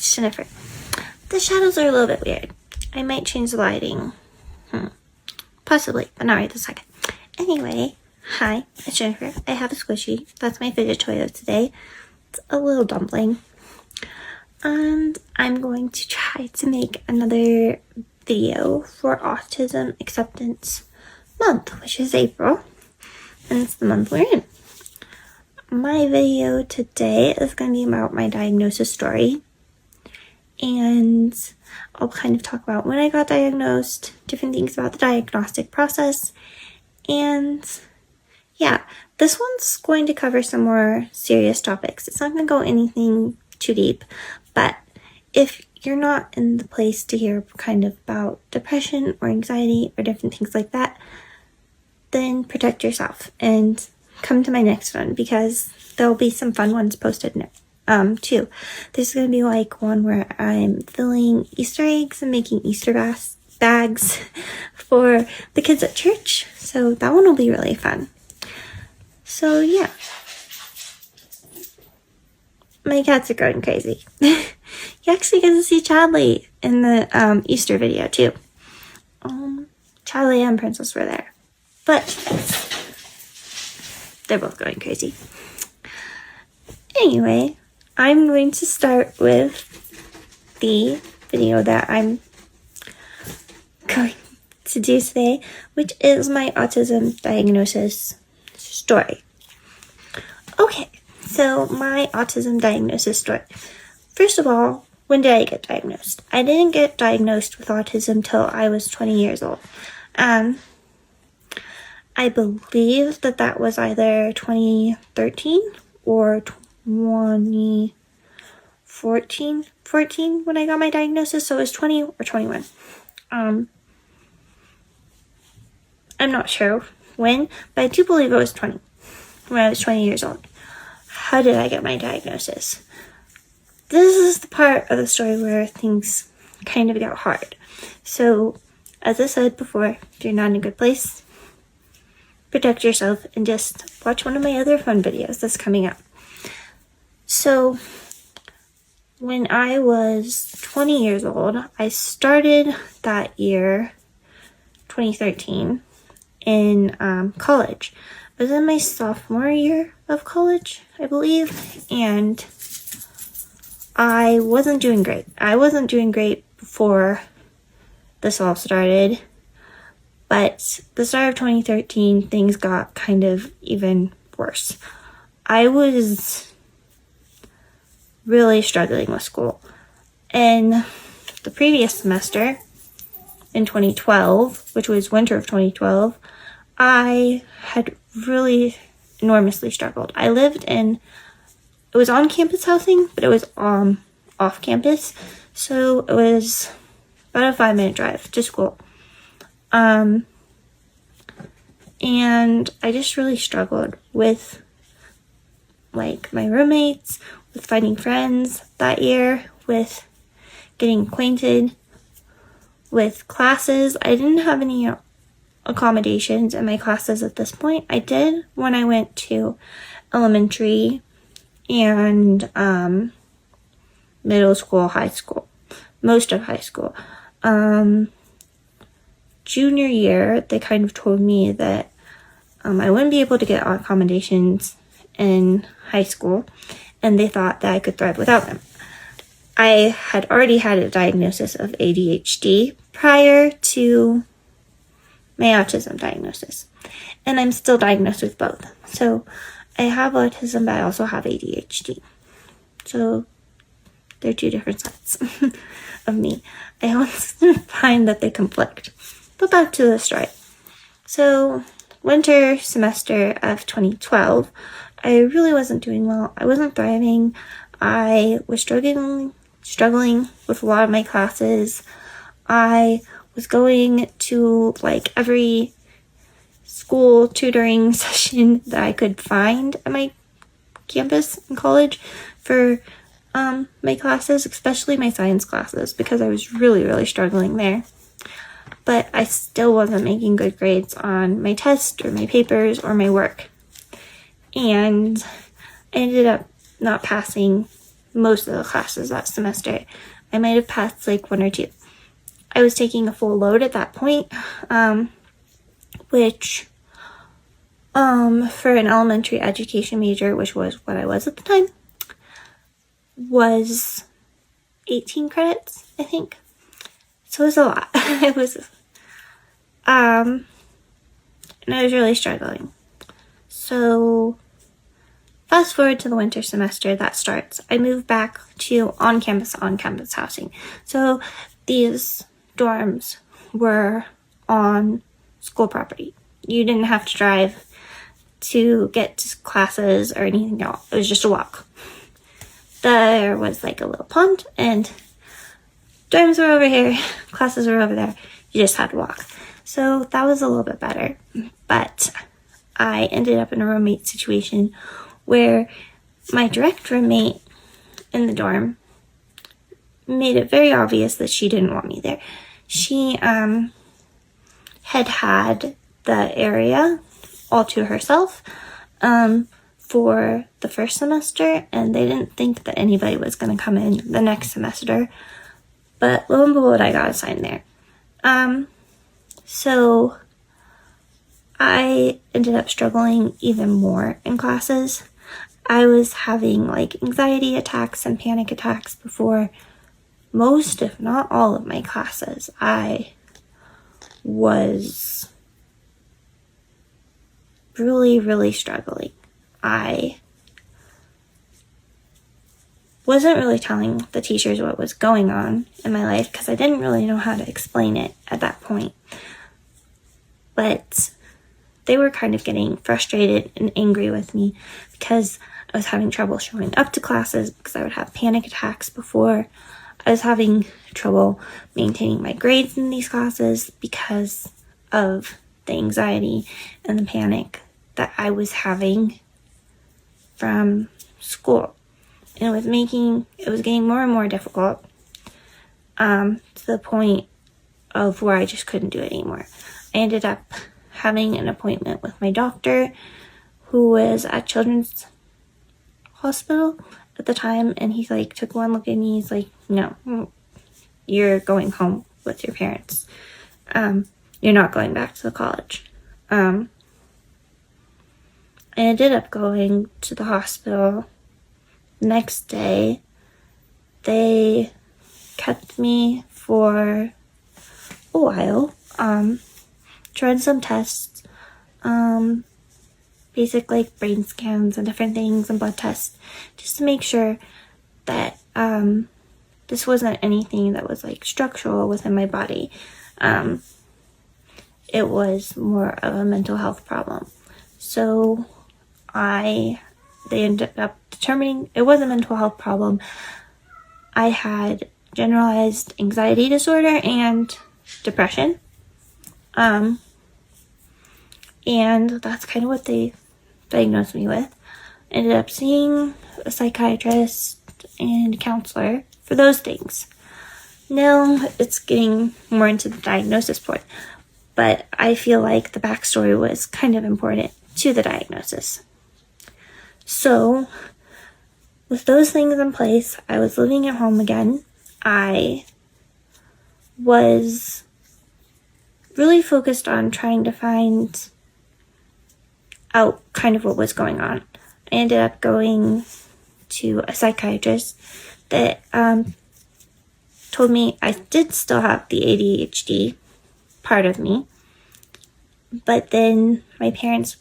it's Jennifer. The shadows are a little bit weird. I might change the lighting. Possibly, but not right this second. Anyway, hi, it's Jennifer. I have a squishy. That's my fidget toy of today. It's a little dumpling. And I'm going to try to make another video for Autism Acceptance Month, which is April. And it's the month we're in. My video today is going to be about my diagnosis story. And I'll kind of talk about when I got diagnosed, different things about the diagnostic process. And yeah, this one's going to cover some more serious topics. It's not going to go anything too deep, but if you're not in the place to hear kind of about depression or anxiety or different things like that, then protect yourself and come to my next one, because there'll be some fun ones posted too. There's going to be like one where I'm filling Easter eggs and making Easter bags for the kids at church. So that one will be really fun. So yeah. My cats are going crazy. You actually get to see Chadley in the Easter video too. Charlie and Princess were there. But they're both going crazy. Anyway, I'm going to start with the video that I'm going to do today, which is my autism diagnosis story. Okay, so my autism diagnosis story. First of all, when did I get diagnosed? I didn't get diagnosed with autism till I was 20 years old. I believe that was either 2013 or 2014 when I got my diagnosis, so it was 20 or 21. I'm not sure when, but I do believe it was 20, when I was 20 years old. How did I get my diagnosis? This is the part of the story where things kind of got hard. So, as I said before, if you're not in a good place, protect yourself and just watch one of my other fun videos that's coming up. So, when I was 20 years old, I started that year, 2013, in college. I was in my sophomore year of college, I believe, and I wasn't doing great. I wasn't doing great before this all started, but the start of 2013, things got kind of even worse. I was really struggling with school. In the previous semester, in 2012, which was winter of 2012, I had really enormously struggled. I lived in, it was on campus housing, but it was off campus, so it was about a 5-minute drive to school. And I just really struggled with like my roommates, with finding friends that year, with getting acquainted, with classes. I didn't have any accommodations in my classes at this point. I did when I went to elementary and middle school, high school, most of high school. Junior year, they kind of told me that I wouldn't be able to get accommodations in high school, and they thought that I could thrive without them. I had already had a diagnosis of ADHD prior to my autism diagnosis, and I'm still diagnosed with both. So I have autism, but I also have ADHD. So they're two different sides of me. I often find that they conflict. But back to the story. So winter semester of 2012, I really wasn't doing well. I wasn't thriving. I was struggling with a lot of my classes. I was going to like every school tutoring session that I could find at my campus in college for my classes, especially my science classes, because I was really, really struggling there. But I still wasn't making good grades on my test or my papers or my work. And I ended up not passing most of the classes that semester. I might have passed like 1 or 2. I was taking a full load at that point, which for an elementary education major, which was what I was at the time, was 18 credits, I think. So it was a lot. It was, and I was really struggling. So fast forward to the winter semester that starts. I moved back to on-campus housing. So these dorms were on school property. You didn't have to drive to get to classes or anything else. It was just a walk. There was like a little pond, and dorms were over here, classes were over there. You just had to walk. So that was a little bit better. But I ended up in a roommate situation where my direct roommate in the dorm made it very obvious that she didn't want me there. She had the area all to herself for the first semester, and they didn't think that anybody was going to come in the next semester. But lo and behold, I got assigned there. So I ended up struggling even more in classes. I was having like anxiety attacks and panic attacks before most, if not all, of my classes. I was really, really struggling. I wasn't really telling the teachers what was going on in my life because I didn't really know how to explain it at that point. But they were kind of getting frustrated and angry with me because I was having trouble showing up to classes because I would have panic attacks before. I was having trouble maintaining my grades in these classes because of the anxiety and the panic that I was having from school. And it was getting more and more difficult to the point of where I just couldn't do it anymore. I ended up having an appointment with my doctor, who was at Children's Hospital at the time, and he like took one look at me. He's like, "No, you're going home with your parents. You're not going back to the college." I ended up going to the hospital. The next day, they kept me for a while, tried some tests, basic like brain scans and different things and blood tests, just to make sure that this wasn't anything that was like structural within my body. It was more of a mental health problem. So they ended up determining it was a mental health problem. I had generalized anxiety disorder and depression. And that's kind of what they diagnosed me with. Ended up seeing a psychiatrist and a counselor for those things. Now it's getting more into the diagnosis part, but I feel like the backstory was kind of important to the diagnosis. So, with those things in place, I was living at home again. I was really focused on trying to find out kind of what was going on. I ended up going to a psychiatrist that told me I did still have the ADHD part of me, but then my parents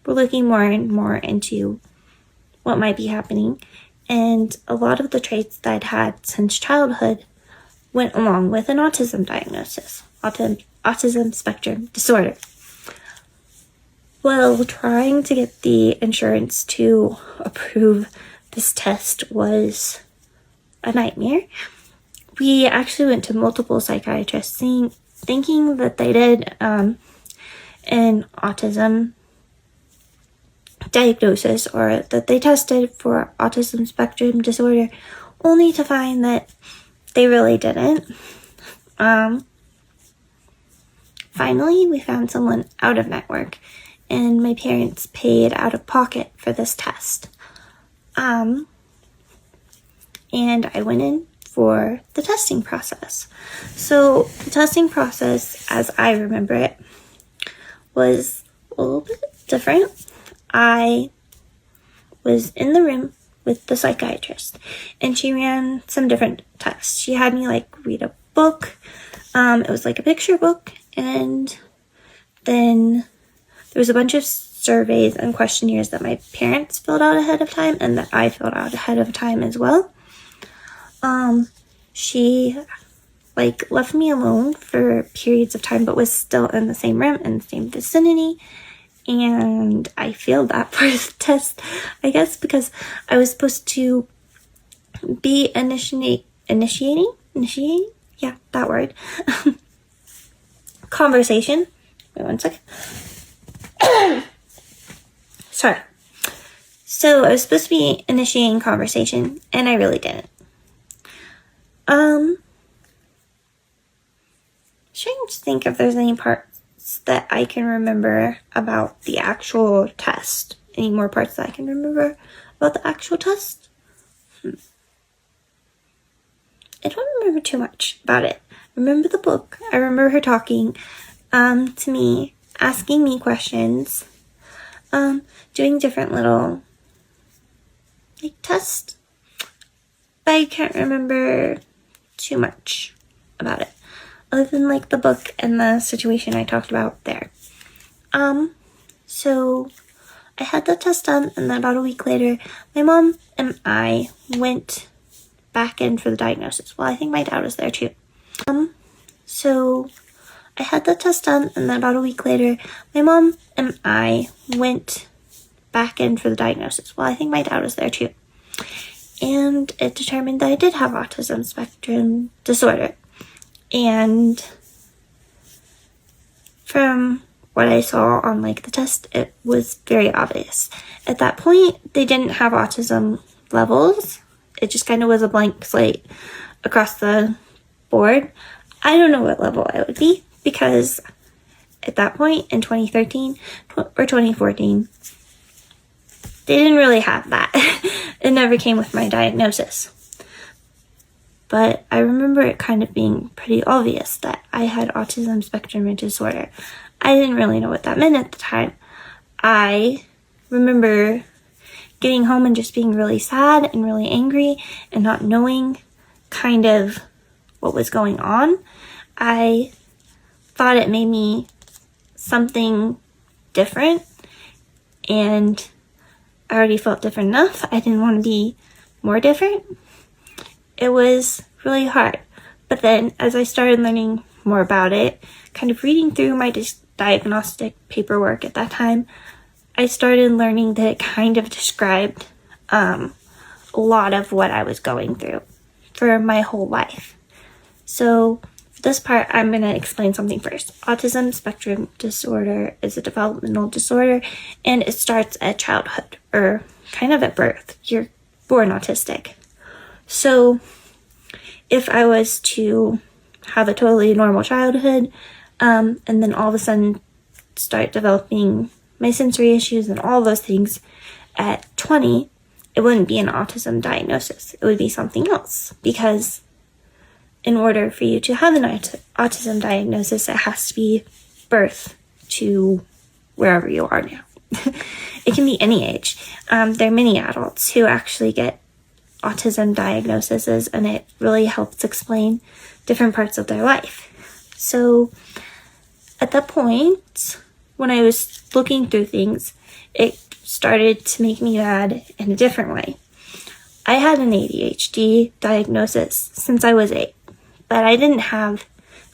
were looking more and more into what might be happening, and a lot of the traits that I'd had since childhood went along with an autism diagnosis, autism spectrum disorder. Well, trying to get the insurance to approve this test was a nightmare. We actually went to multiple psychiatrists thinking that they did an autism diagnosis, or that they tested for autism spectrum disorder, only to find that they really didn't. Finally, we found someone out of network, and my parents paid out of pocket for this test. and I went in for the testing process. So the testing process, as I remember it, was a little bit different. I was in the room with the psychiatrist, and she ran some different tests. She had me read a book. It was a picture book, and then there was a bunch of surveys and questionnaires that my parents filled out ahead of time and that I filled out ahead of time as well. She left me alone for periods of time, but was still in the same room in the same vicinity. And I failed that part of the test, I guess, because I was supposed to be initiating, yeah, that word, conversation. Wait 1 second. Sorry. So I was supposed to be initiating conversation, and I really didn't. Trying to think if there's any parts that I can remember about the actual test. Any more parts that I can remember about the actual test? I don't remember too much about it. I remember the book. I remember her talking to me, asking me questions, doing different little tests. But I can't remember too much about it, other than the book and the situation I talked about there. So I had the test done, and then about a week later, my mom and I went back in for the diagnosis. Well, I think my dad was there too. So I had the test done, and then about a week later, my mom and I went back in for the diagnosis. Well, I think my dad was there too. And it determined that I did have autism spectrum disorder. And from what I saw on the test, it was very obvious. At that point, they didn't have autism levels. It just kind of was a blank slate across the board. I don't know what level I would be, because at that point in 2013 or 2014, they didn't really have that. It never came with my diagnosis. But I remember it kind of being pretty obvious that I had autism spectrum disorder. I didn't really know what that meant at the time. I remember getting home and just being really sad and really angry and not knowing kind of what was going on. I thought it made me something different, and I already felt different enough. I didn't want to be more different. It was really hard. But then as I started learning more about it, kind of reading through my diagnostic paperwork at that time, I started learning that it kind of described a lot of what I was going through for my whole life. So for this part, I'm going to explain something first. Autism spectrum disorder is a developmental disorder, and it starts at childhood, or kind of at birth. You're born autistic. So if I was to have a totally normal childhood, and then all of a sudden start developing my sensory issues and all those things at 20, it wouldn't be an autism diagnosis. It would be something else, because in order for you to have an autism diagnosis, it has to be birth to wherever you are now. It can be any age. There are many adults who actually get autism diagnoses, and it really helps explain different parts of their life. So at that point, when I was looking through things, it started to make me mad in a different way. I had an ADHD diagnosis since I was 8, but I didn't have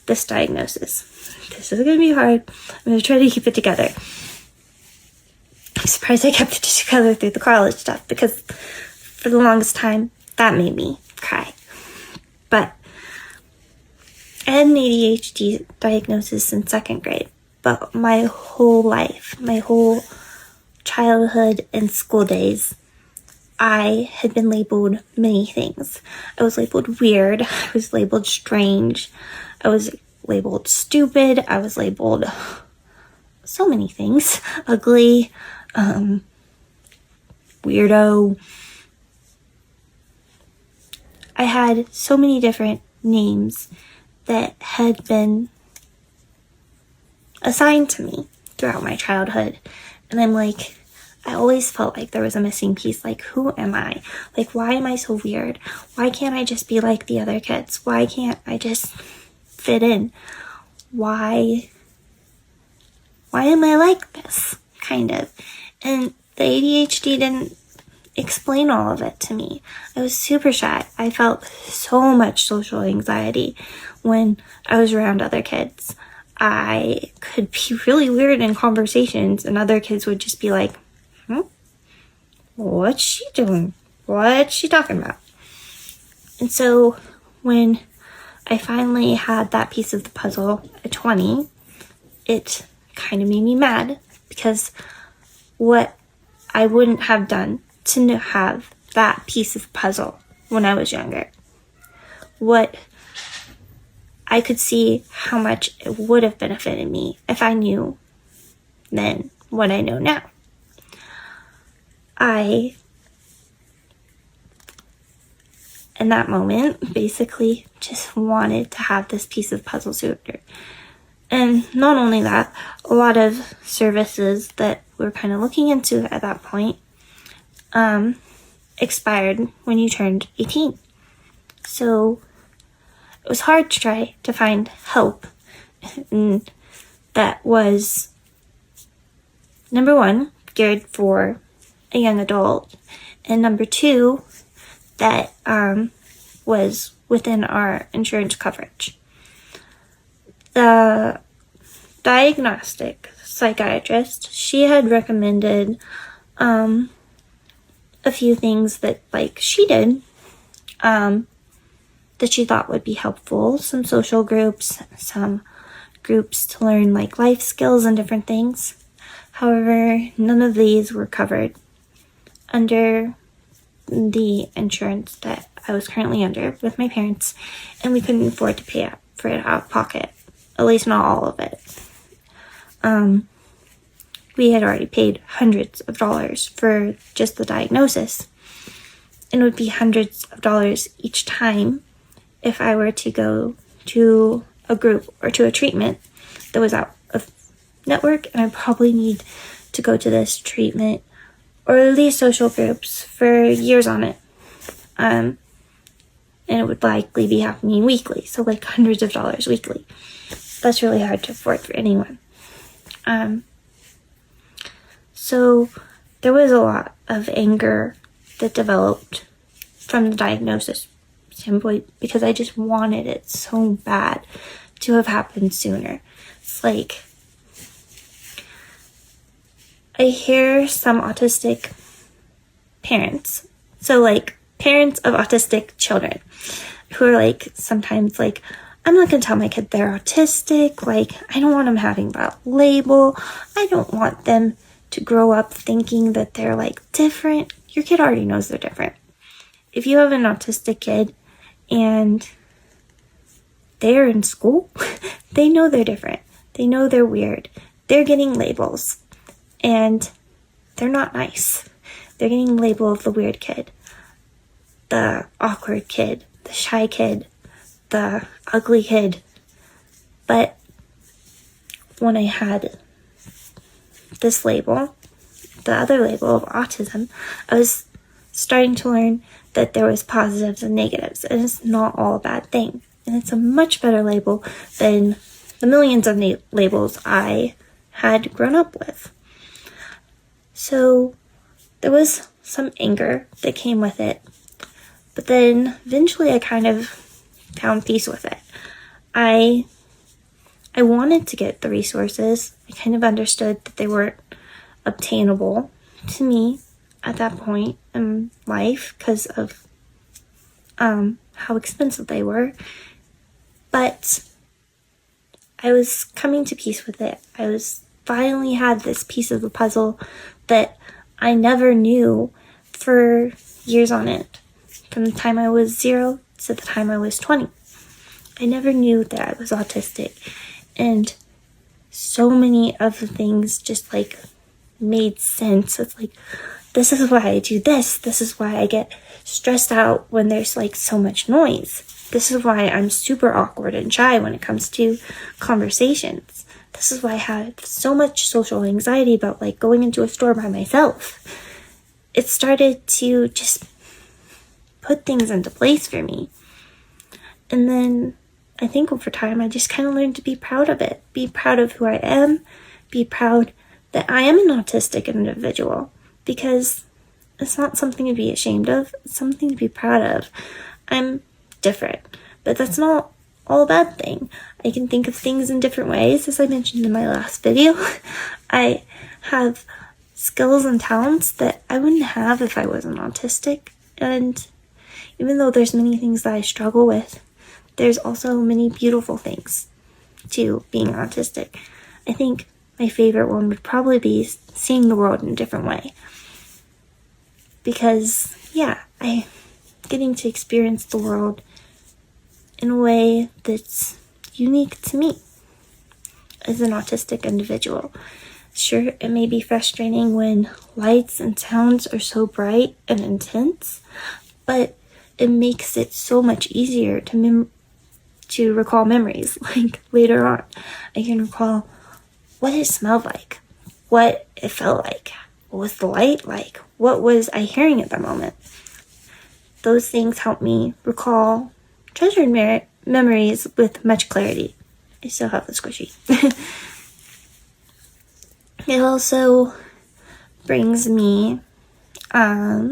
this diagnosis. This is going to be hard. I'm going to try to keep it together. I'm surprised I kept it together through the college stuff, because for the longest time, that made me cry. But I had an ADHD diagnosis since 2nd grade, but my whole life, my whole childhood and school days, I had been labeled many things. I was labeled weird. I was labeled strange. I was labeled stupid. I was labeled so many things. Ugly, weirdo, I had so many different names that had been assigned to me throughout my childhood. And I'm like, I always felt like there was a missing piece. Like, who am I? Like, why am I so weird? Why can't I just be like the other kids? Why can't I just fit in? Why am I like this? Kind of. And the ADHD didn't explain all of it to me. I was super shy. I felt so much social anxiety when I was around other kids. I could be really weird in conversations, and other kids would just be like, what's she doing? What's she talking about? And so when I finally had that piece of the puzzle at 20, it kind of made me mad, because what I wouldn't have done to have that piece of puzzle when I was younger, what I could see how much it would have benefited me if I knew then what I know now. I, in that moment, basically just wanted to have this piece of puzzle sooner. And not only that, a lot of services that we're kind of looking into at that point expired when you turned 18. So it was hard to try to find help that was, number one, geared for a young adult, and number two, that was within our insurance coverage. The diagnostic psychiatrist, she had recommended a few things that, like, she did that she thought would be helpful. Some social groups, some groups to learn, like, life skills and different things. However, none of these were covered under the insurance that I was currently under with my parents, and we couldn't afford to pay for it out of pocket, at least not all of it. We had already paid hundreds of dollars for just the diagnosis, and it would be hundreds of dollars each time if I were to go to a group or to a treatment that was out of network, and I probably need to go to this treatment or these social groups for years on it. And it would likely be happening weekly, so like hundreds of dollars weekly. That's really hard to afford for anyone. So there was a lot of anger that developed from the diagnosis standpoint, because I just wanted it so bad to have happened sooner. It's like, I hear some autistic parents, so like parents of autistic children, who are like, sometimes like, I'm not gonna tell my kid they're autistic, like, I don't want them having that label, I don't want them to grow up thinking that they're like different. Your kid already knows they're different. If you have an autistic kid and they're in school, they know they're different. They know they're weird. They're getting labels, and they're not nice. They're getting the label of the weird kid, the awkward kid, the shy kid, the ugly kid. But when I had this label, the other label of autism, I was starting to learn that there was positives and negatives, and it's not all a bad thing. And it's a much better label than the millions of labels I had grown up with. So there was some anger that came with it, but then eventually I kind of found peace with it. I wanted to get the resources. I kind of understood that they weren't obtainable to me at that point in life because of how expensive they were. But I was coming to peace with it. I was finally had this piece of the puzzle that I never knew for years on end. From the time I was 0 to the time I was 20. I never knew that I was autistic. And so many of the things just like made sense. It's like, this is why I do this. This is why I get stressed out when there's like so much noise. This is why I'm super awkward and shy when it comes to conversations. This is why I have so much social anxiety about like going into a store by myself. It started to just put things into place for me. And then I think over time, I just kind of learned to be proud of it. Be proud of who I am. Be proud that I am an autistic individual. Because it's not something to be ashamed of. It's something to be proud of. I'm different. But that's not all a bad thing. I can think of things in different ways. As I mentioned in my last video, I have skills and talents that I wouldn't have if I wasn't autistic. And even though there's many things that I struggle with, there's also many beautiful things to being autistic. I think my favorite one would probably be seeing the world in a different way. Because, yeah, I'm getting to experience the world in a way that's unique to me as an autistic individual. Sure, it may be frustrating when lights and sounds are so bright and intense, but it makes it so much easier to recall memories. Like later on, I can recall what it smelled like, what it felt like, what was the light like, what was I hearing at the moment. Those things help me recall treasured memories with much clarity. I still have the squishy. It also brings me, I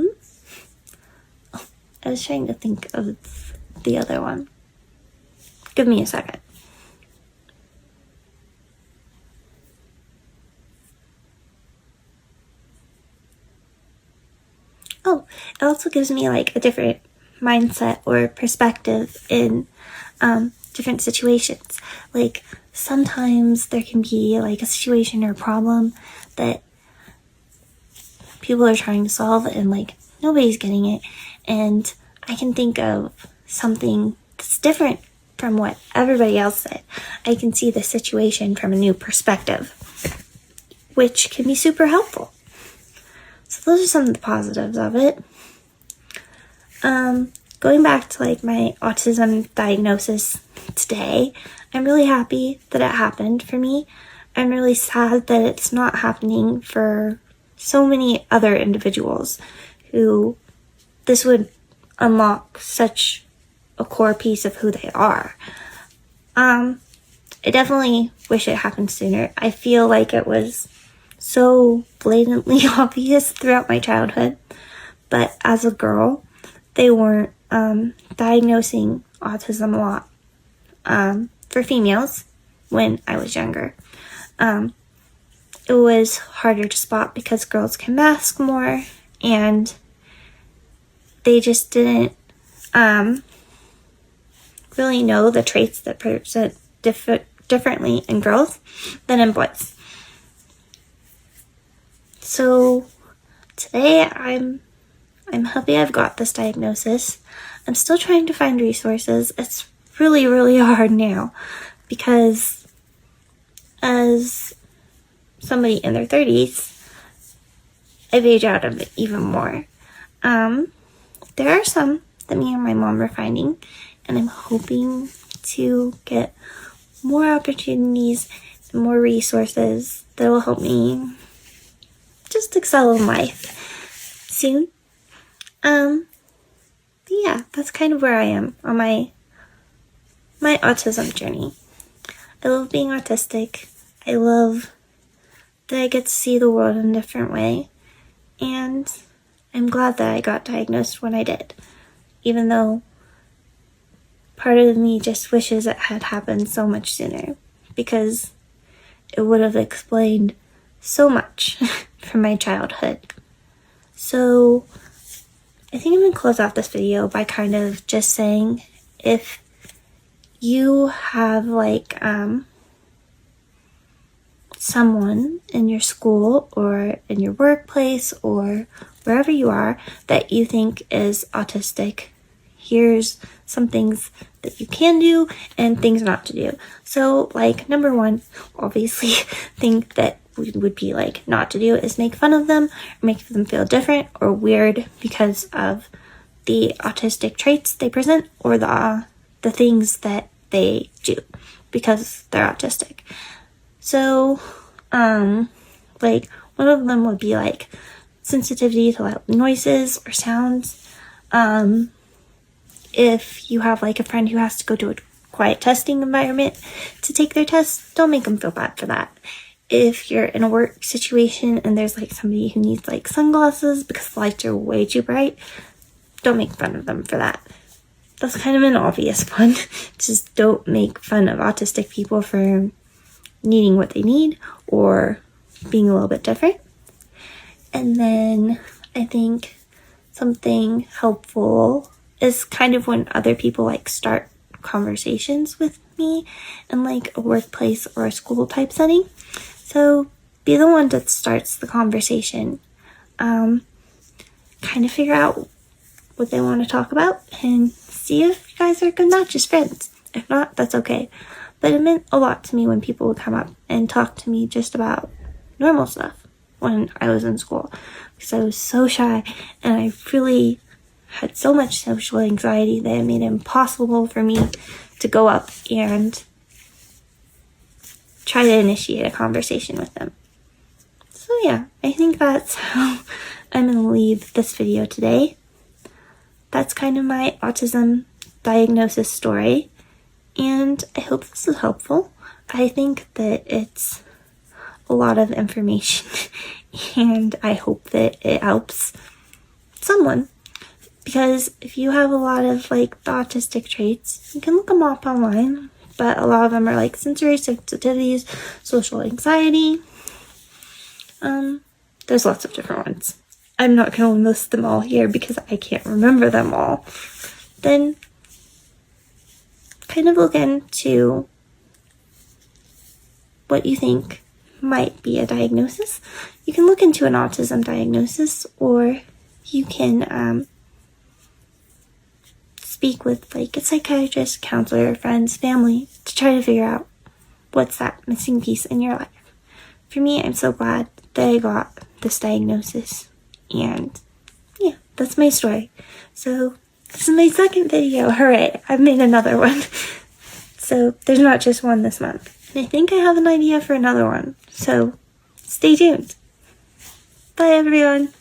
was trying to think of the other one. Give me a second. Oh, it also gives me like a different mindset or perspective in different situations. Like sometimes there can be like a situation or problem that people are trying to solve and like nobody's getting it, and I can think of something that's different from what everybody else said. I can see the situation from a new perspective, which can be super helpful. So those are some of the positives of it. Going back to like my autism diagnosis today, I'm really happy that it happened for me. I'm really sad that it's not happening for so many other individuals who this would unlock such a core piece of who they are. I definitely wish it happened sooner. I feel like it was so blatantly obvious throughout my childhood, but as a girl, they weren't diagnosing autism a lot for females when I was younger. It was harder to spot because girls can mask more, and they just didn't really know the traits that present differently in girls than in boys. So today I'm happy I've got this diagnosis. I'm still trying to find resources. It's really, really hard now because as somebody in their 30s, I've aged out of it even more. There are some that me and my mom are finding, and I'm hoping to get more opportunities and more resources that will help me just excel in life soon. Yeah, that's kind of where I am on my autism journey. I love being autistic. I love that I get to see the world in a different way, and I'm glad that I got diagnosed when I did, even though part of me just wishes it had happened so much sooner, because it would have explained so much from my childhood. So I think I'm going to close off this video by kind of just saying, if you have like someone in your school or in your workplace or wherever you are that you think is autistic, here's some things that you can do and things not to do. So like number one, obviously think that would be like not to do is make fun of them or make them feel different or weird because of the autistic traits they present or the things that they do because they're autistic. So, like one of them would be like sensitivity to loud noises or sounds. If you have like a friend who has to go to a quiet testing environment to take their test, don't make them feel bad for that. If you're in a work situation and there's like somebody who needs like sunglasses because the lights are way too bright, don't make fun of them for that. That's kind of an obvious one. Just don't make fun of autistic people for needing what they need or being a little bit different. And then I think something helpful is kind of when other people like start conversations with me in like a workplace or a school type setting. So be the one that starts the conversation. Kind of figure out what they want to talk about and see if you guys are good, not just friends. If not, that's okay. But it meant a lot to me when people would come up and talk to me just about normal stuff when I was in school, because I was so shy and I really had so much social anxiety that it made it impossible for me to go up and try to initiate a conversation with them. So yeah, I think that's how I'm going to leave this video today. That's kind of my autism diagnosis story, and I hope this is helpful. I think that it's a lot of information, and I hope that it helps someone. Because if you have a lot of like the autistic traits, you can look them up online, but a lot of them are like sensory sensitivities, social anxiety. There's lots of different ones. I'm not going to list them all here because I can't remember them all. Then kind of look into what you think might be a diagnosis. You can look into an autism diagnosis, or you can speak with like a psychiatrist, counselor, friends, family to try to figure out what's that missing piece in your life. For me, I'm so glad that I got this diagnosis, and yeah, that's my story. So this is my second video. Hooray, I've made another one. So there's not just one this month, and I think I have an idea for another one, so stay tuned. Bye everyone.